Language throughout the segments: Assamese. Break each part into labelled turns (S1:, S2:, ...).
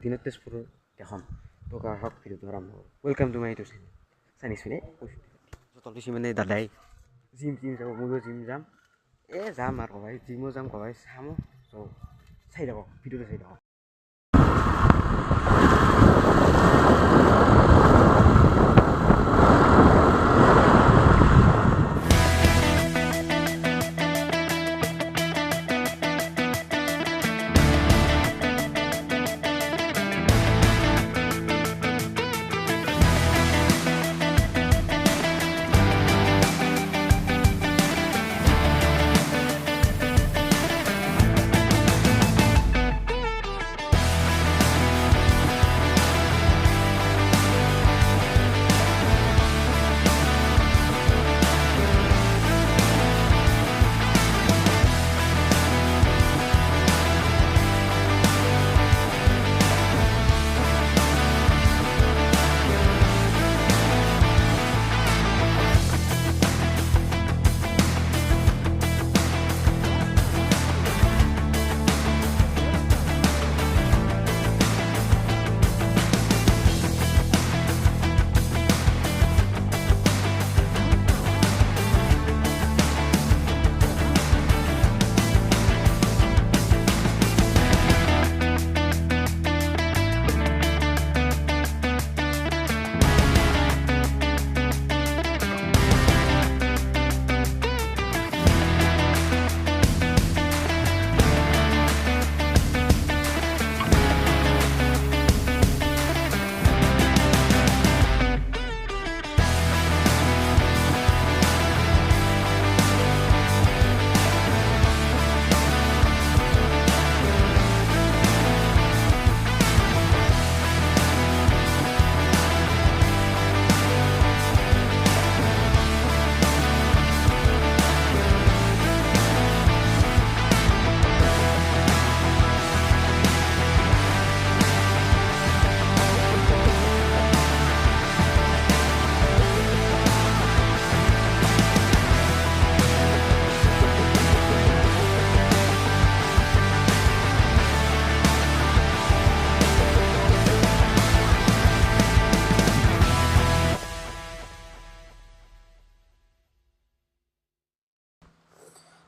S1: দিনত তেজপুৰৰ এখন টকাৰ হওক ভিডিঅ'টো আৰম্ভ কৰোঁ। Welcome to my YouTube channel Chinese পিনে তলিছি মানে দাদাই জিম যাব ময়ো জিম যাম যাম আৰু ভাই জিমো যাম ভাই চামো চাই থাকক ভিডিঅ'টো চাই থাকক।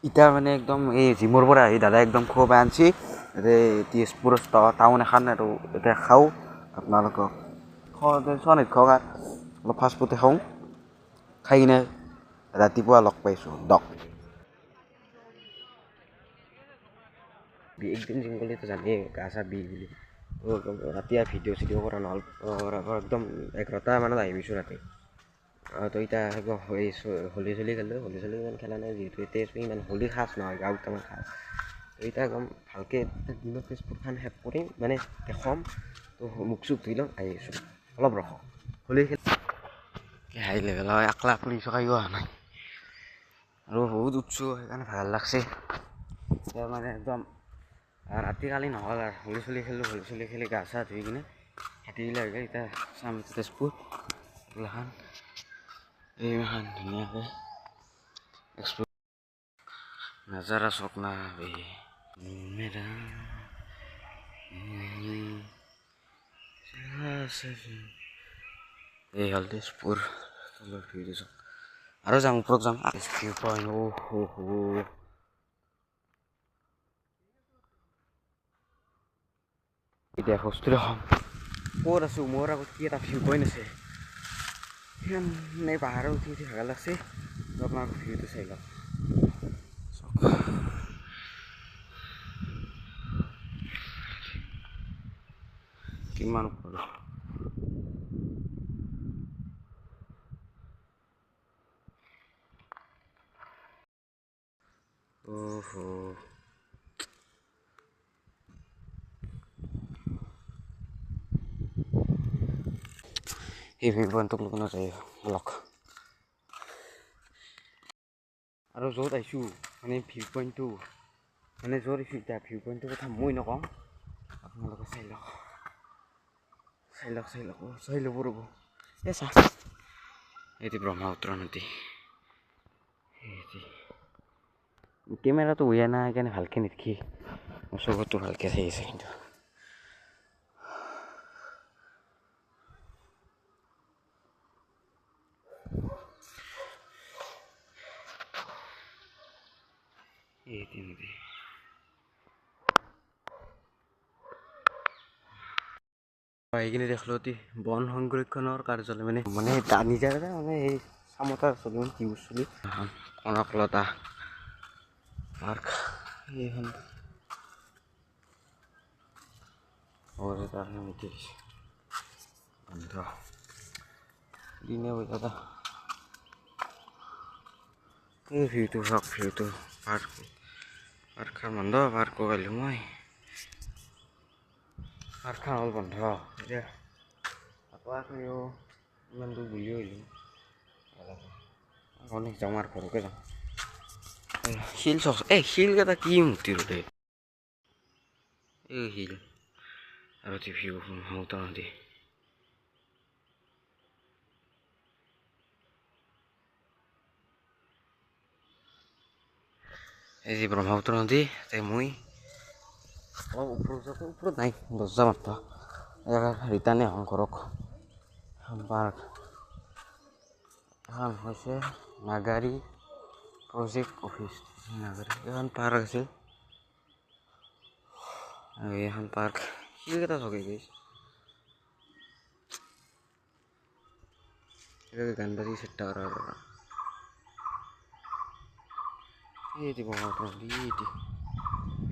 S1: ইটা মানে একদম এই জিমৰ পৰা আহি দাদা একদম খুব আনছি তেজপুৰ টাউন এখন আৰু এতিয়া খাওঁ আপোনালোকক চনিত খাওক অলপ ফাষ্ট ফুডে খাওঁ খাই কিনে ৰাতিপুৱা লগ পাইছোঁ একদিন জিম গ'লেতো জানেই গা চা বিষ বুলি ৰাতি ভিডিঅ' চিডিঅ' কৰা নহ'ল একদম 11টা মানত আহি পাইছোঁ ৰাতি তো এতিয়া হোলী চলি খেলোঁ হোলী চলি ইমান খেলা নাই যিহেতু এতিয়া ইমান হোলী খাচ নহয় গাঁৱত আমাৰ খাচ তো এতিয়া একদম ভালকৈ দিনত তেজপুৰখন শেষ কৰিম মানে দেখুৱাম তো মুখ চুখ ধুই লওঁ আহি আছোঁ অলপ ৰখক হোলী খেল হাই লেভেল হয় একলা পুলিচ চকাইও অহা নাই আৰু বহুত উঠছোঁ সেইকাৰণে ভাল লাগছে মানে একদম ৰাতি কালি নহ'ল আৰু হোলী চলি খেলোঁ হোলী চলি খেলি গা চা ধুই কিনে হাতীবিলাক হৈ গ'ল এতিয়া চাম তেজপুৰ এইগিলাখান এইমাখান ধুনীয়াকৈ এক্সপ্ল'ৰ নাজাৰা চক না মেৰা এই হ'ল তেজপুৰ তলৰ ভিউটো চাওক আৰু যাম ওপৰত যাম ভিউ পইণ্ট এতিয়া বস্তুৰে খাম ক'ত আছোঁ মোৰ আগত কি এটা ভিউ পইণ্ট আছে এই পাহাৰত উঠি ভাগৰ লাগছে আপোনাৰ ভিউটো চাই লওক কিমান ওপৰত এই ভিউ পইণ্টটোক লৈ যায় ব্লক আৰু য'ত আহিছোঁ মানে ভিউ পইণ্টটো মানে য'ত আহিছোঁ এতিয়া ভিউ পইণ্টটোৰ কথা মই নকওঁ আপোনালোকে চাই ল'ব ৰ'ব এই চাওক এইটো ব্ৰহ্মপুত্ৰ নদী কেমেৰাটো উয়া নাই সেইকাৰণে ভালকৈ নেদেখি চকুটো ভালকৈ চাই আছে কিন্তু এইখিনি এইখিনি দেখিলোঁ অতি বন সংৰক্ষণৰ কাৰ্যালয় মানে নিজা মানে এই চামতা চলি কি চলি কনকলতা পাৰ্ক এইখন বন্ধ দিনে দাদা এই ভিউটো চাওক ভিউটো পাৰ্কখন বন্ধ পাৰ্ক কৰিলোঁ মই পাৰ্কখন হ'ল বন্ধ এতিয়া আকৌ আপুনিও ইমান দূৰ বুলিও আহিলোঁ অনেক যাওঁ আৰু ঘৰকে যাওঁ শিল চাওক এই শিলকেইটা কি মূৰ্তি ৰোদে এই শিল আৰু ভিউ ব্ৰহ্মপুত্ৰ নদী এই যে ব্ৰহ্মপুত্ৰ নদী মই অলপ ওপৰত নাই দৰ্জা মাত্ৰ ৰিটাৰ্ণে আহোঁ ঘৰক পাৰ্ক এখন হৈছে নাগাৰী প্ৰজেক্ট অফিচ নাগাৰী এখন পাৰ্ক আছিল আৰু এখন পাৰ্ক শিলকেইটা চকে গৈছে গান বাজি চেষ্টা কৰা এইটি ব্ৰহ্মপুত্ৰ নদী এইটি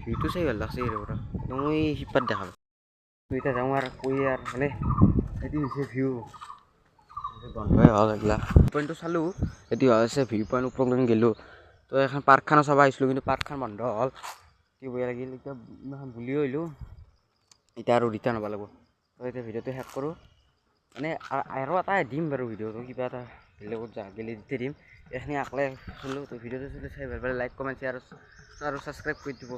S1: ভিউটো চাই ভাল লাগছে ইয়াৰ পৰা মই সিপাত দেখাম এতিয়া যাওঁ আৰু কৈ আৰু মানে এইটো হৈছে ভিউ বন্ধই হ'ল এইগিলা পইণ্টটো চালোঁ এতিয়া হৈছে ভিউ পইণ্ট ওপৰত গ'লোঁ তো এখন পাৰ্কখনো চাব আহিছিলোঁ কিন্তু পাৰ্কখন বন্ধ হ'ল কি বেয়া লাগিল এতিয়া ইমান বুলিও আহিলোঁ এতিয়া আৰু ৰিটাৰ্ণ হ'ব লাগিব তো এতিয়া ভিডিঅ'টো শেষ কৰোঁ মানে আৰু এটা দিম বাৰু ভিডিঅ'টো কিবা এটা বেলেগত গ'লে দি দিম এইখিনি আকলাই চালোঁ তো ভিডিঅ'টো চাই ভাল পালে লাইক কমেণ্ট শ্বেয়াৰ আৰু ছাবস্ক্ৰাইব কৰি দিব